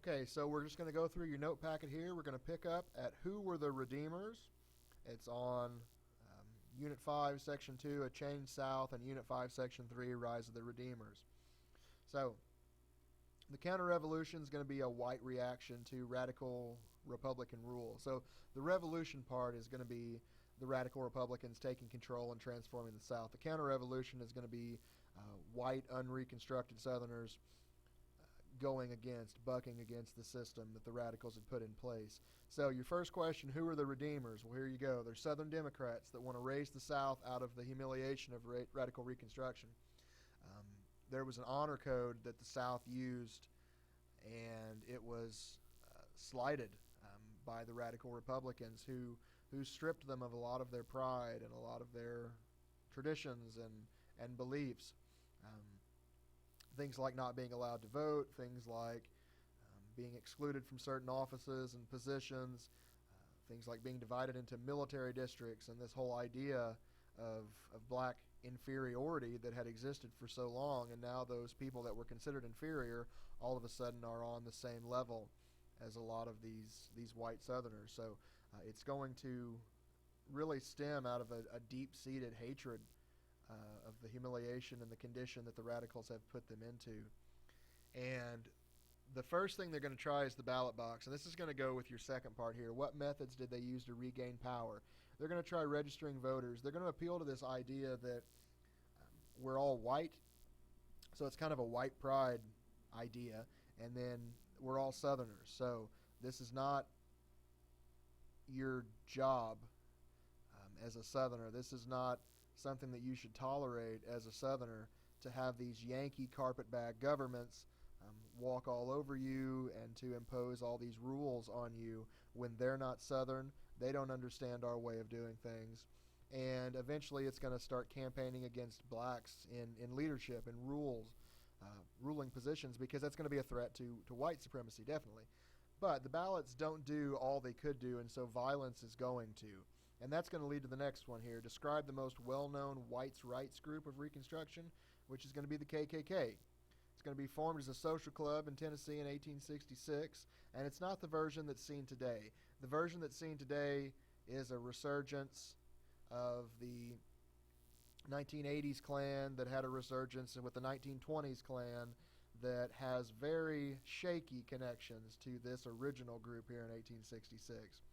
Okay, so we're just going to go through your note packet here. We're going to pick up at who were the Redeemers. It's on Unit 5, Section 2, A Change South, and Unit 5, Section 3, Rise of the Redeemers. So, the Counterrevolution is going to be a white reaction to radical Republican rule. So, the revolution part is going to be the radical Republicans taking control and transforming the South. The Counterrevolution is going to be white, unreconstructed Southerners bucking against the system that the radicals had put in place. So your first question, who are the Redeemers? Well, here you go. They're Southern Democrats that want to raise the South out of the humiliation of radical Reconstruction. There was an honor code that the South used, and it was slighted by the radical Republicans who stripped them of a lot of their pride and a lot of their traditions and beliefs. Things like not being allowed to vote, things like being excluded from certain offices and positions, things like being divided into military districts, and this whole idea of black inferiority that had existed for so long, and now those people that were considered inferior all of a sudden are on the same level as a lot of these white Southerners. So it's going to really stem out of a deep-seated hatred of the humiliation and the condition that the radicals have put them into. And the first thing they're going to try is the ballot box, and this is going to go with your second part here. What methods did they use to regain power? They're going to try registering voters. They're going to appeal to this idea that we're all white, so it's kind of a white pride idea, and then we're all Southerners. So this is not your job as a Southerner. This is not something that you should tolerate as a Southerner, to have these Yankee carpetbag governments walk all over you and to impose all these rules on you when they're not Southern. They don't understand our way of doing things. And eventually it's going to start campaigning against blacks in leadership and ruling positions, because that's going to be a threat to white supremacy, definitely. But the ballots don't do all they could do, and so violence is going to. And that's going to lead to the next one here. Describe the most well-known whites' rights group of Reconstruction, which is going to be the KKK. It's going to be formed as a social club in Tennessee in 1866, and it's not the version that's seen today. The version that's seen today is a resurgence of the 1980s Klan that had a resurgence, and with the 1920s Klan that has very shaky connections to this original group here in 1866.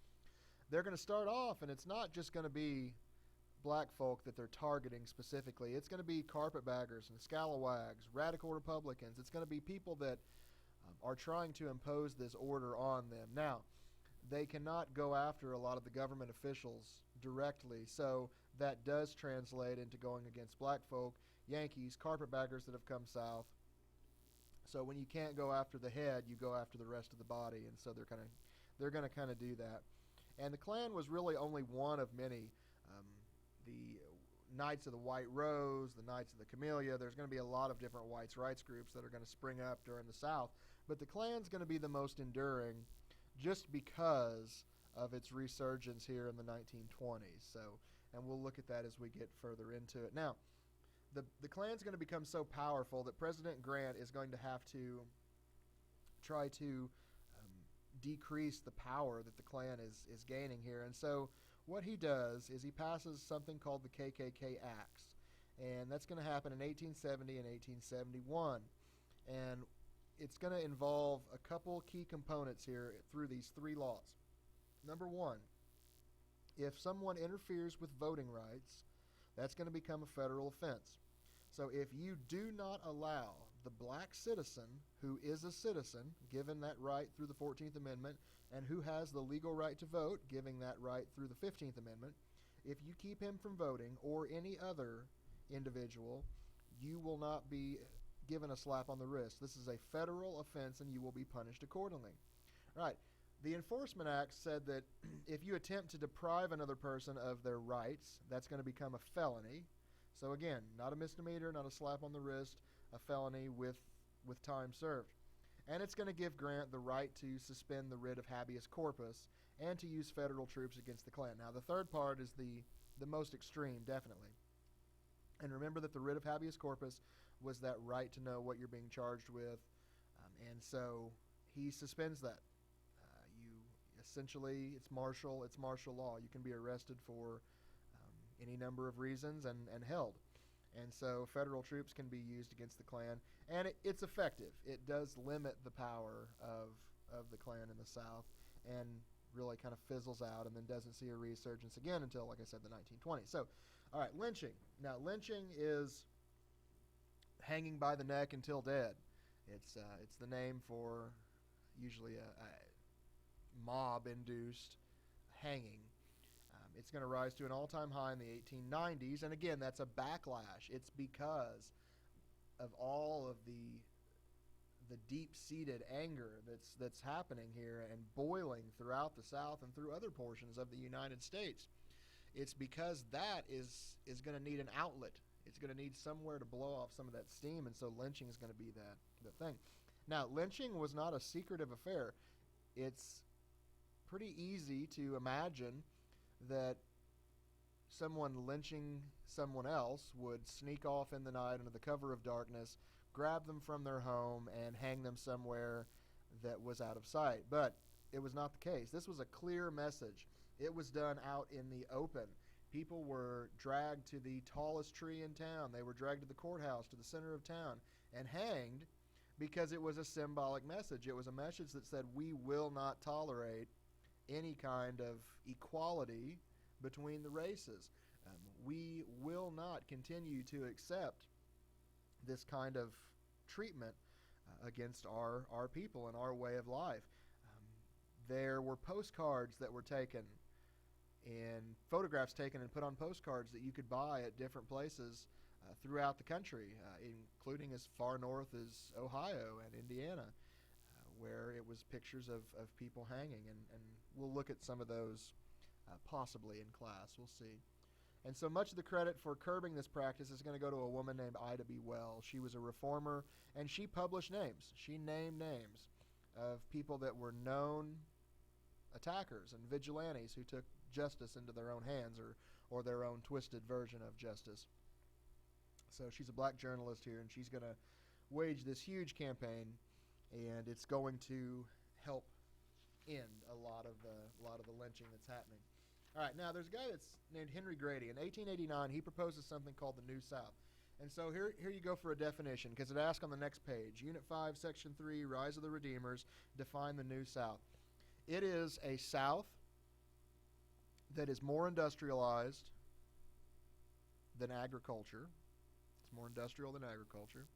They're going to start off, and it's not just going to be black folk that they're targeting specifically. It's going to be carpetbaggers and scalawags, radical Republicans. It's going to be people that are trying to impose this order on them. Now, they cannot go after a lot of the government officials directly, so that does translate into going against black folk, Yankees, carpetbaggers that have come south. So when you can't go after the head, you go after the rest of the body, and so they're going to kind of do that. And the Klan was really only one of many. The Knights of the White Rose, the Knights of the Camellia, there's going to be a lot of different whites' rights groups that are going to spring up during the South. But the Klan's going to be the most enduring just because of its resurgence here in the 1920s. So, and we'll look at that as we get further into it. Now, the Klan's going to become so powerful that President Grant is going to have to try to decrease the power that the Klan is gaining here. And so what he does is he passes something called the KKK Acts. And that's going to happen in 1870 and 1871. And it's going to involve a couple key components here through these three laws. Number one, if someone interferes with voting rights, that's going to become a federal offense. So if you do not allow the black citizen, who is a citizen, given that right through the 14th Amendment, and who has the legal right to vote, giving that right through the 15th Amendment, if you keep him from voting, or any other individual, you will not be given a slap on the wrist. This is a federal offense, and you will be punished accordingly. All right. The Enforcement Act said that if you attempt to deprive another person of their rights, that's going to become a felony. So again, not a misdemeanor, not a slap on the wrist, a felony with time served. And it's going to give Grant the right to suspend the writ of habeas corpus and to use federal troops against the Klan. Now, the third part is the most extreme, definitely. And remember that the writ of habeas corpus was that right to know what you're being charged with. And so he suspends that. You essentially, it's martial law. You can be arrested for any number of reasons and held. And so federal troops can be used against the Klan, and it's effective. It does limit the power of the Klan in the South, and really kind of fizzles out and then doesn't see a resurgence again until, like I said, the 1920s. So, all right, lynching. Now, lynching is hanging by the neck until dead. It's the name for usually a mob-induced hanging. It's going to rise to an all-time high in the 1890s, and again, that's a backlash. It's because of all of the deep-seated anger that's happening here and boiling throughout the South and through other portions of the United States. It's because that is going to need an outlet. It's going to need somewhere to blow off some of that steam, and so lynching is going to be the thing. Now, lynching was not a secretive affair. It's pretty easy to imagine that someone lynching someone else would sneak off in the night under the cover of darkness, grab them from their home, and hang them somewhere that was out of sight. But it was not the case. This was a clear message. It was done out in the open. People were dragged to the tallest tree in town. They were dragged to the courthouse, to the center of town, and hanged because it was a symbolic message. It was a message that said, we will not tolerate any kind of equality between the races. We will not continue to accept this kind of treatment against our people and our way of life. There were postcards that were taken and photographs taken and put on postcards that you could buy at different places throughout the country, including as far north as Ohio and Indiana, where it was pictures of people hanging. And we'll look at some of those possibly in class. We'll see. And so much of the credit for curbing this practice is going to go to a woman named Ida B. Wells. She was a reformer, and she published names. She named names of people that were known attackers and vigilantes who took justice into their own hands, or their own twisted version of justice. So she's a black journalist here, and she's going to wage this huge campaign, and it's going to help end a lot of the lynching that's happening. All right, now there's a guy that's named Henry Grady. In 1889, he proposes something called the New South. And so here you go for a definition, because it asks on the next page, Unit 5, Section 3, Rise of the Redeemers, define the New South. It is a South that is more industrialized than agriculture. It's more industrial than agriculture.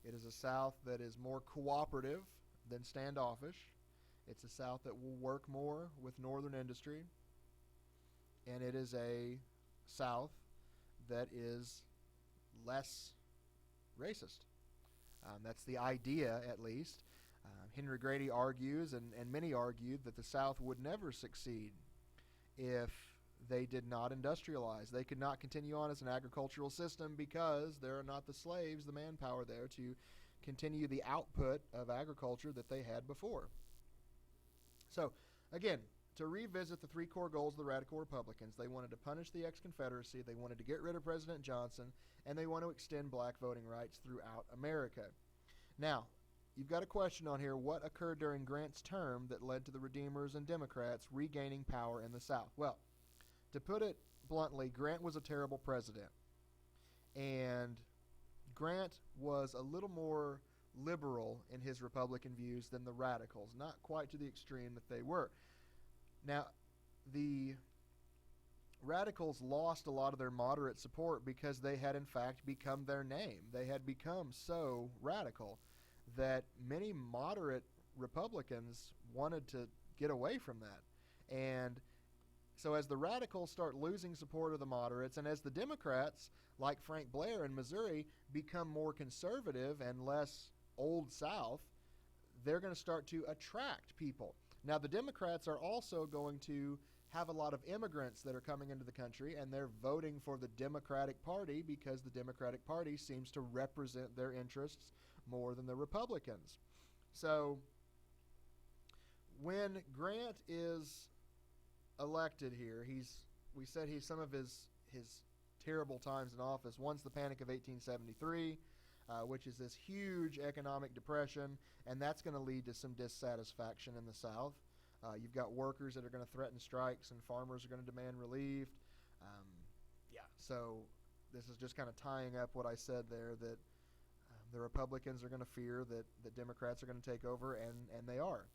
It is a South that is more cooperative than standoffish. It's a South that will work more with northern industry. And it is a South that is less racist. That's the idea, at least. Henry Grady argues, and many argued, that the South would never succeed if they did not industrialize. They could not continue on as an agricultural system because there are not the slaves, the manpower there to continue the output of agriculture that they had before. So, again, to revisit the three core goals of the radical Republicans, they wanted to punish the ex-Confederacy, they wanted to get rid of President Johnson, and they want to extend black voting rights throughout America. Now, you've got a question on here, what occurred during Grant's term that led to the Redeemers and Democrats regaining power in the South? Well, to put it bluntly, Grant was a terrible president. And Grant was a little more liberal in his Republican views than the radicals, not quite to the extreme that they were. Now, the radicals lost a lot of their moderate support because they had, in fact, become their name. They had become so radical that many moderate Republicans wanted to get away from that. And so as the radicals start losing support of the moderates, and as the Democrats, like Frank Blair in Missouri, become more conservative and less Old South, they're going to start to attract people. Now, the Democrats are also going to have a lot of immigrants that are coming into the country, and they're voting for the Democratic Party because the Democratic Party seems to represent their interests more than the Republicans. So when Grant is elected here, we said some of his terrible times in office. One's the Panic of 1873. which is this huge economic depression, and that's going to lead to some dissatisfaction in the South. You've got workers that are going to threaten strikes, and farmers are going to demand relief. So this is just kind of tying up what I said there, that the Republicans are going to fear that the Democrats are going to take over, and they are.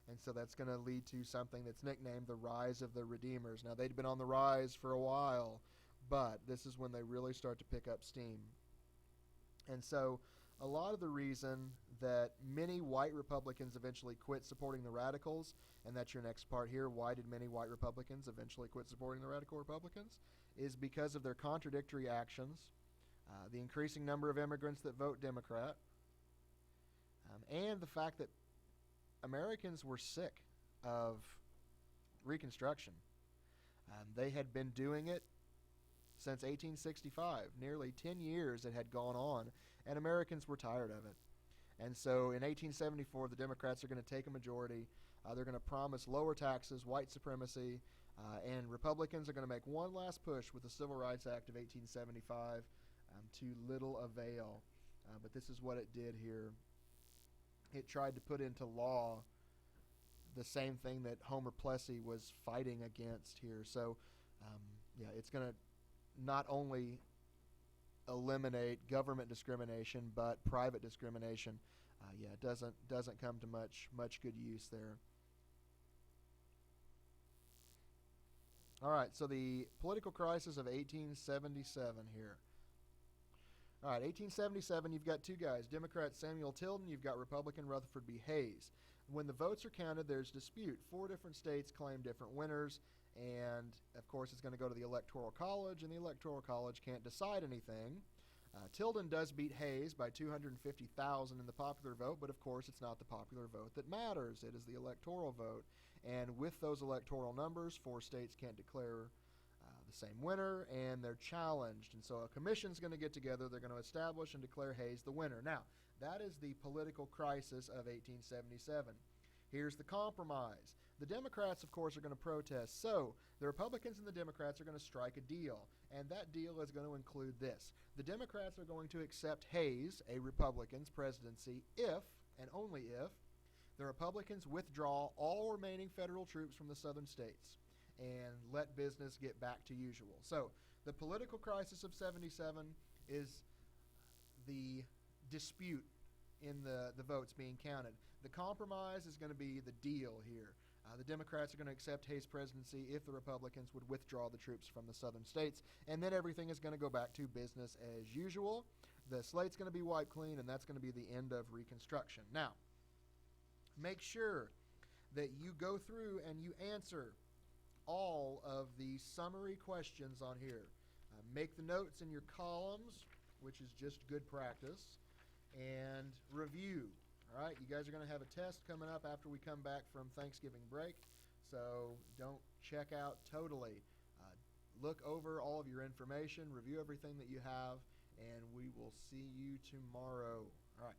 And so that's going to lead to something that's nicknamed the rise of the Redeemers. Now, they'd been on the rise for a while, but this is when they really start to pick up steam. And so a lot of the reason that many white Republicans eventually quit supporting the radicals, and that's your next part here, why did many white Republicans eventually quit supporting the radical Republicans, is because of their contradictory actions, the increasing number of immigrants that vote Democrat, and the fact that Americans were sick of Reconstruction. They had been doing it since 1865. Nearly 10 years it had gone on, and Americans were tired of it. And so in 1874, the Democrats are going to take a majority. They're going to promise lower taxes, white supremacy, and Republicans are going to make one last push with the Civil Rights Act of 1875 to little avail. But this is what it did here. It tried to put into law the same thing that Homer Plessy was fighting against here. So, it's going to not only eliminate government discrimination, but private discrimination. It doesn't come to much good use there. All right, so the political crisis of 1877 here. All right, 1877, you've got two guys, Democrat Samuel Tilden, you've got Republican Rutherford B. Hayes. When the votes are counted, there's dispute. 4 different states claim different winners, and of course it's going to go to the Electoral College, and the Electoral College can't decide anything. Tilden does beat Hayes by 250,000 in the popular vote, but of course it's not the popular vote that matters. It is the electoral vote. And with those electoral numbers, 4 states can't declare the same winner, and they're challenged. And so a commission's going to get together. They're going to establish and declare Hayes the winner. Now, that is the political crisis of 1877. Here's the compromise. The Democrats, of course, are going to protest. So the Republicans and the Democrats are going to strike a deal, and that deal is going to include this. The Democrats are going to accept Hayes, a Republican's presidency, if, and only if, the Republicans withdraw all remaining federal troops from the southern states and let business get back to usual. So the political crisis of 77 is the dispute in the votes being counted. The compromise is going to be the deal here. The Democrats are going to accept Hayes' presidency if the Republicans would withdraw the troops from the southern states, and then everything is going to go back to business as usual. The slate's going to be wiped clean, and that's going to be the end of Reconstruction. Now, make sure that you go through and you answer all of the summary questions on here. Make the notes in your columns, which is just good practice, and review. All right, you guys are going to have a test coming up after we come back from Thanksgiving break, so don't check out totally. Look over all of your information, review everything that you have, and we will see you tomorrow. All right.